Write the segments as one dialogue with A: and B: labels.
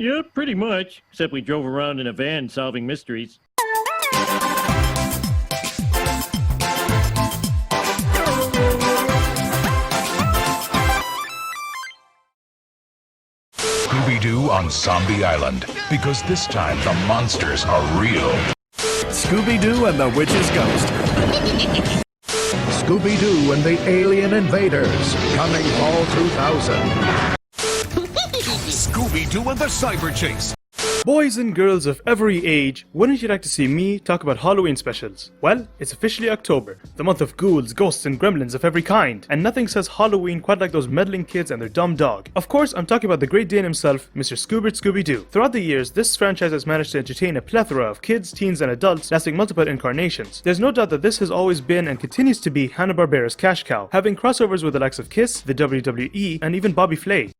A: Yeah, pretty much. Except we drove around in a van solving mysteries.
B: Scooby-Doo on Zombie Island, because this time the monsters are real.
C: Scooby-Doo and the Witch's Ghost. Scooby-Doo and the Alien Invaders, coming fall 2000.
B: Scooby-Doo and the Cyber Chase.
D: Boys and girls of every age, wouldn't you like to see me talk about Halloween specials? Well, it's officially October, the month of ghouls, ghosts and gremlins of every kind, and nothing says Halloween quite like those meddling kids and their dumb dog. Of course, I'm talking about the great Dane himself, Mr. Scoobert Scooby-Doo. Throughout the years, this franchise has managed to entertain a plethora of kids, teens and adults, lasting multiple incarnations. There's no doubt that this has always been and continues to be Hanna-Barbera's cash cow, having crossovers with the likes of Kiss, the WWE, and even Bobby Flay.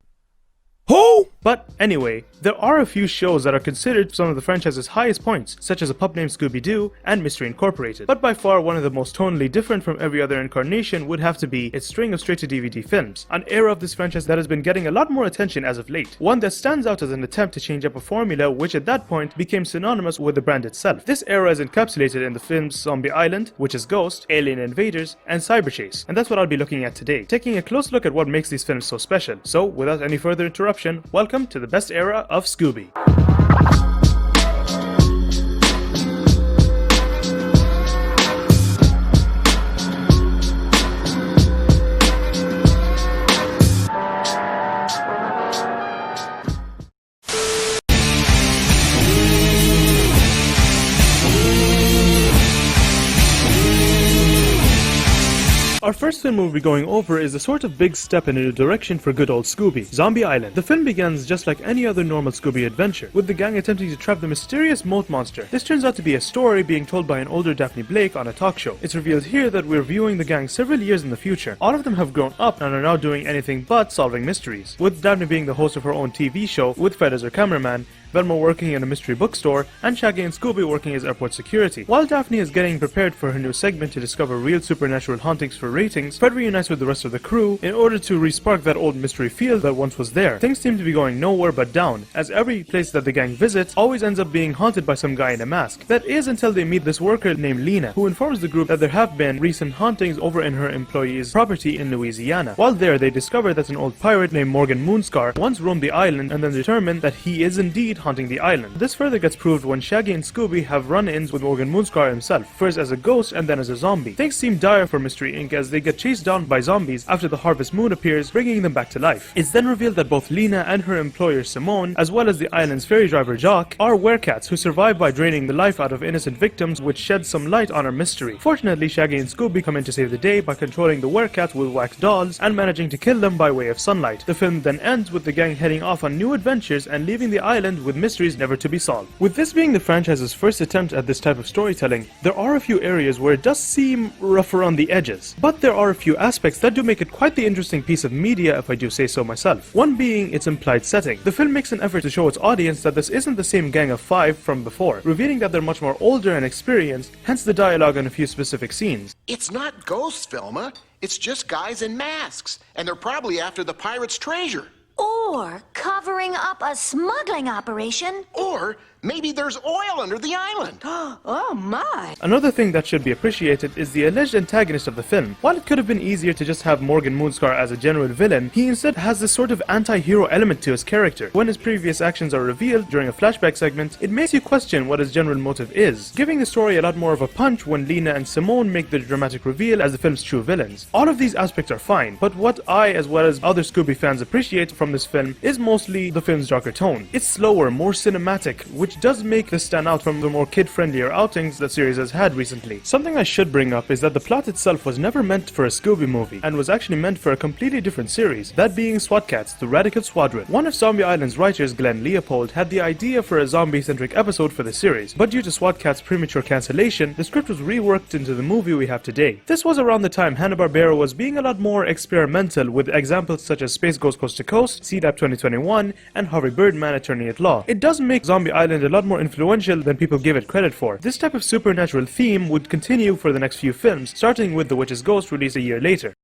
D: Who? But anyway, there are a few shows that are considered some of the franchise's highest points, such as A Pup Named Scooby-Doo and Mystery Incorporated. But by far one of the most tonally different from every other incarnation would have to be its string of straight-to-DVD films, an era of this franchise that has been getting a lot more attention as of late. One that stands out as an attempt to change up a formula which at that point became synonymous with the brand itself. This era is encapsulated in the films Zombie Island, Witch's Ghost, Alien Invaders, and Cyber Chase, and that's what I'll be looking at today, taking a close look at what makes these films so special. So without any further interruption, welcome to the best era of Scooby. Our first film we'll be going over is a sort of big step in a new direction for good old Scooby, Zombie Island. The film begins just like any other normal Scooby adventure, with the gang attempting to trap the mysterious moat monster. This turns out to be a story being told by an older Daphne Blake on a talk show. It's revealed here that we're viewing the gang several years in the future. All of them have grown up and are now doing anything but solving mysteries, with Daphne being the host of her own TV show, with Fred as her cameraman, Velma working in a mystery bookstore, and Shaggy and Scooby working as airport security. While Daphne is getting prepared for her new segment to discover real supernatural hauntings for ratings, Fred reunites with the rest of the crew in order to re-spark that old mystery feel that once was there. Things seem to be going nowhere but down, as every place that the gang visits always ends up being haunted by some guy in a mask. That is until they meet this worker named Lena, who informs the group that there have been recent hauntings over in her employee's property in Louisiana. While there, they discover that an old pirate named Morgan Moonscar once roamed the island and then determined that he is indeed haunting the island. This further gets proved when Shaggy and Scooby have run-ins with Morgan Moonscar himself, first as a ghost and then as a zombie. Things seem dire for Mystery Inc. as they get chased down by zombies after the harvest moon appears, bringing them back to life. It's then revealed that both Lena and her employer Simone, as well as the island's ferry driver Jock, are werecats who survive by draining the life out of innocent victims, which sheds some light on our mystery. Fortunately, Shaggy and Scooby come in to save the day by controlling the werecats with wax dolls and managing to kill them by way of sunlight. The film then ends with the gang heading off on new adventures and leaving the island with mysteries never to be solved. With this being the franchise's first attempt at this type of storytelling, there are a few areas where it does seem rough around the edges, but there are a few aspects that do make it quite the interesting piece of media if I do say so myself. One being its implied setting. The film makes an effort to show its audience that this isn't the same gang of 5 from before, revealing that they're much more older and experienced, hence the dialogue on a few specific scenes.
E: It's not ghosts, Velma. It's just guys in masks, and they're probably after the pirate's treasure.
F: Or covering up a smuggling operation.
E: Or maybe there's oil under the island.
F: Oh my!
D: Another thing that should be appreciated is the alleged antagonist of the film. While it could have been easier to just have Morgan Moonscar as a general villain, he instead has this sort of anti-hero element to his character. When his previous actions are revealed during a flashback segment, it makes you question what his general motive is, giving the story a lot more of a punch when Lena and Simone make the dramatic reveal as the film's true villains. All of these aspects are fine, but what I, as well as other Scooby fans, appreciate from this film is mostly the film's darker tone. It's slower, more cinematic, which does make this stand out from the more kid-friendlier outings the series has had recently. Something I should bring up is that the plot itself was never meant for a Scooby movie, and was actually meant for a completely different series, that being SWAT Cats, the Radical Squadron. One of Zombie Island's writers, Glenn Leopold, had the idea for a zombie-centric episode for the series, but due to SWAT Cats' premature cancellation, the script was reworked into the movie we have today. This was around the time Hanna-Barbera was being a lot more experimental, with examples such as Space Ghost Coast to Coast, CDAP 2021, and Harvey Birdman Attorney at Law. It does make Zombie Island a lot more influential than people give it credit for. This type of supernatural theme would continue for the next few films, starting with The Witch's Ghost released a year later.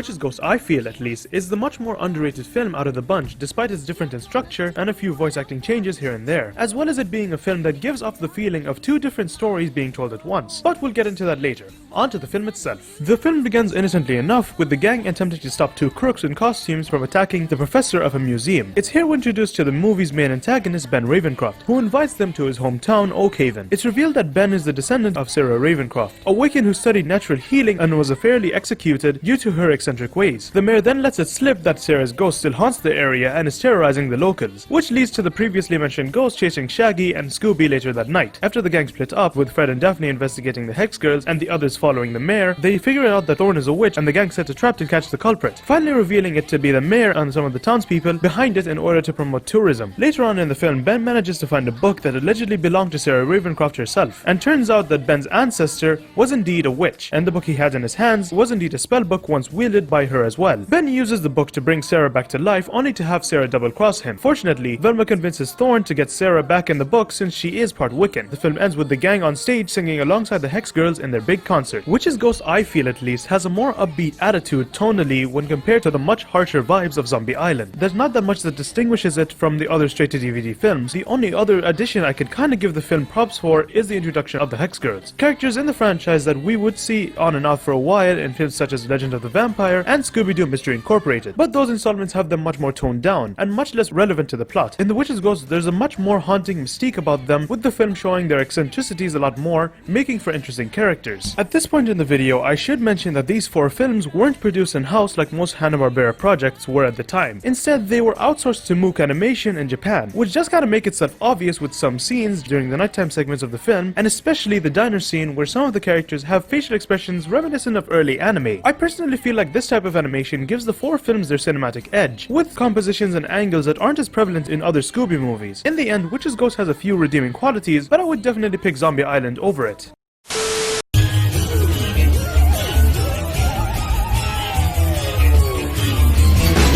D: which is Ghost, I feel at least, is the much more underrated film out of the bunch despite its different in structure and a few voice acting changes here and there, as well as it being a film that gives off the feeling of two different stories being told at once, but we'll get into that later. On to the film itself. The film begins innocently enough with the gang attempting to stop two crooks in costumes from attacking the professor of a museum. It's here we're introduced to the movie's main antagonist, Ben Ravencroft, who invites them to his hometown, Oakhaven. It's revealed that Ben is the descendant of Sarah Ravencroft, a Wiccan who studied natural healing and was fairly executed due to her eccentric ways. The mayor then lets it slip that Sarah's ghost still haunts the area and is terrorizing the locals, which leads to the previously mentioned ghost chasing Shaggy and Scooby later that night. After the gang split up, with Fred and Daphne investigating the Hex Girls and the others following the mayor, they figure out that Thorn is a witch and the gang set a trap to catch the culprit, finally revealing it to be the mayor and some of the townspeople behind it in order to promote tourism. Later on in the film, Ben manages to find a book that allegedly belonged to Sarah Ravencroft herself, and turns out that Ben's ancestor was indeed a witch, and the book he had in his hands was indeed a spell book once wielded by her as well. Ben uses the book to bring Sarah back to life, only to have Sarah double-cross him. Fortunately, Velma convinces Thorn to get Sarah back in the book since she is part Wiccan. The film ends with the gang on stage singing alongside the Hex Girls in their big concert, which is Ghost, I feel at least, has a more upbeat attitude tonally when compared to the much harsher vibes of Zombie Island. There's not that much that distinguishes it from the other straight-to-DVD films. The only other addition I could kinda give the film props for is the introduction of the Hex Girls, characters in the franchise that we would see on and off for a while in films such as Legend of the Vampire and Scooby-Doo Mystery Incorporated, but those installments have them much more toned down and much less relevant to the plot. In The Witch's Ghost, there's a much more haunting mystique about them, with the film showing their eccentricities a lot more, making for interesting characters. At this point in the video, I should mention that these four films weren't produced in-house like most Hanna-Barbera projects were at the time. Instead, they were outsourced to Mook Animation in Japan, which just gotta make itself obvious with some scenes during the nighttime segments of the film, and especially the diner scene where some of the characters have facial expressions reminiscent of early anime. I personally feel like this type of animation gives the four films their cinematic edge, with compositions and angles that aren't as prevalent in other Scooby movies. In the end, Witch's Ghost has a few redeeming qualities, but I would definitely pick Zombie Island over it.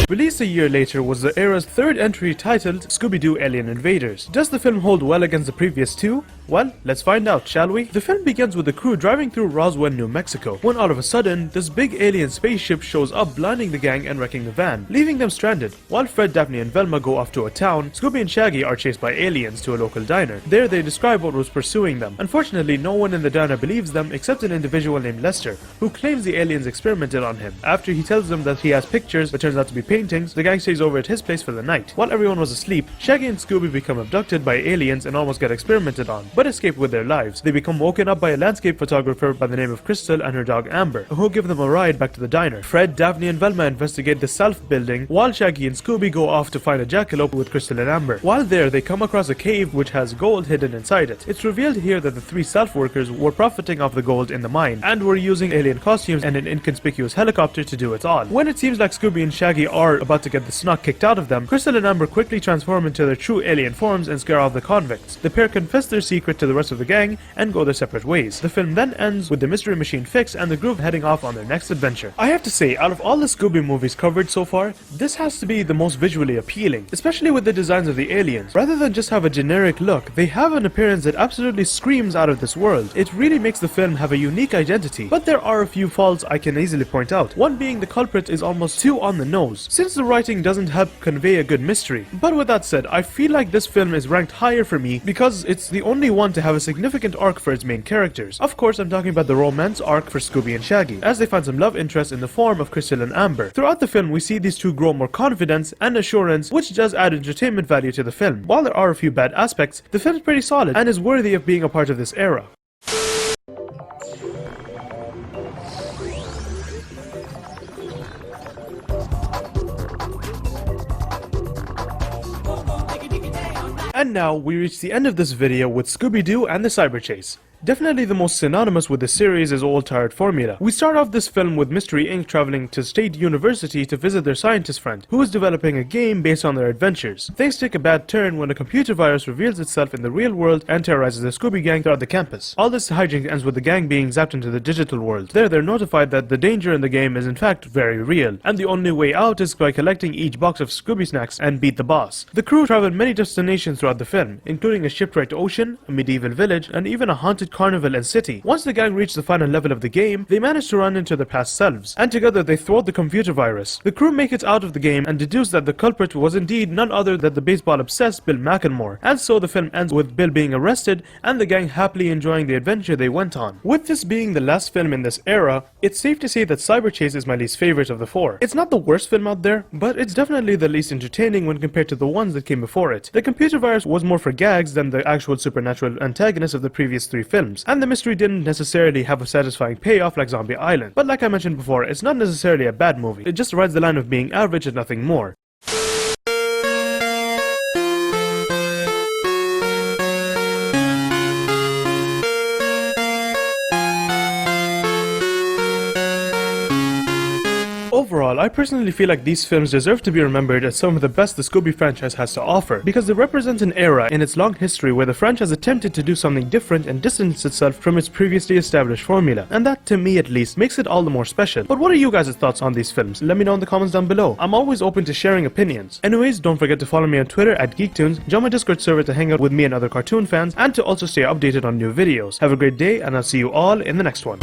D: Released a year later was the era's third entry titled Scooby-Doo Alien Invaders. Does the film hold well against the previous two? Well, let's find out, shall we? The film begins with the crew driving through Roswell, New Mexico, when all of a sudden, this big alien spaceship shows up, blinding the gang and wrecking the van, leaving them stranded. While Fred, Daphne and Velma go off to a town, Scooby and Shaggy are chased by aliens to a local diner. There they describe what was pursuing them. Unfortunately, no one in the diner believes them except an individual named Lester, who claims the aliens experimented on him. After he tells them that he has pictures but turns out to be paintings, the gang stays over at his place for the night. While everyone was asleep, Shaggy and Scooby become abducted by aliens and almost get experimented on, but escape with their lives. They become woken up by a landscape photographer by the name of Crystal and her dog Amber, who give them a ride back to the diner. Fred, Daphne and Velma investigate the Self building, while Shaggy and Scooby go off to find a jackalope with Crystal and Amber. While there, they come across a cave which has gold hidden inside it. It's revealed here that the three Self workers were profiting off the gold in the mine, and were using alien costumes and an inconspicuous helicopter to do it all. When it seems like Scooby and Shaggy are about to get the snot kicked out of them, Crystal and Amber quickly transform into their true alien forms and scare off the convicts. The pair confess their secret to the rest of the gang and go their separate ways. The film then ends with the mystery machine fixed and the group heading off on their next adventure. I have to say, out of all the Scooby movies covered so far, this has to be the most visually appealing, especially with the designs of the aliens. Rather than just have a generic look, they have an appearance that absolutely screams out of this world. It really makes the film have a unique identity, but there are a few faults I can easily point out. One being the culprit is almost too on the nose, since the writing doesn't help convey a good mystery. But with that said, I feel like this film is ranked higher for me because it's the only one to have a significant arc for its main characters. Of course, I'm talking about the romance arc for Scooby and Shaggy, as they find some love interest in the form of Crystal and Amber. Throughout the film, we see these two grow more confidence and assurance, which does add entertainment value to the film. While there are a few bad aspects, the film is pretty solid and is worthy of being a part of this era. And now, we reach the end of this video with Scooby-Doo and the Cyber Chase. Definitely the most synonymous with the series is Old Tired Formula. We start off this film with Mystery Inc. traveling to State University to visit their scientist friend, who is developing a game based on their adventures. Things take a bad turn when a computer virus reveals itself in the real world and terrorizes the Scooby gang throughout the campus. All this hijinks ends with the gang being zapped into the digital world. There they're notified that the danger in the game is in fact very real, and the only way out is by collecting each box of Scooby snacks and beat the boss. The crew travel many destinations throughout the film, including a shipwrecked ocean, a medieval village, and even a haunted haunted carnival and city. Once the gang reach the final level of the game, they manage to run into their past selves, and together they thwart the computer virus. The crew make it out of the game and deduce that the culprit was indeed none other than the baseball-obsessed Bill McElmore, and so the film ends with Bill being arrested and the gang happily enjoying the adventure they went on. With this being the last film in this era, it's safe to say that Cyber Chase is my least favorite of the four. It's not the worst film out there, but it's definitely the least entertaining when compared to the ones that came before it. The computer virus was more for gags than the actual supernatural antagonist of the previous three films, and the mystery didn't necessarily have a satisfying payoff like Zombie Island. But like I mentioned before, it's not necessarily a bad movie, it just rides the line of being average and nothing more. Overall, I personally feel like these films deserve to be remembered as some of the best the Scooby franchise has to offer, because they represent an era in its long history where the franchise attempted to do something different and distance itself from its previously established formula, and that, to me at least, makes it all the more special. But what are you guys' thoughts on these films? Let me know in the comments down below. I'm always open to sharing opinions. Anyways, don't forget to follow me on Twitter at GeekTunes, join my Discord server to hang out with me and other cartoon fans, and to also stay updated on new videos. Have a great day, and I'll see you all in the next one.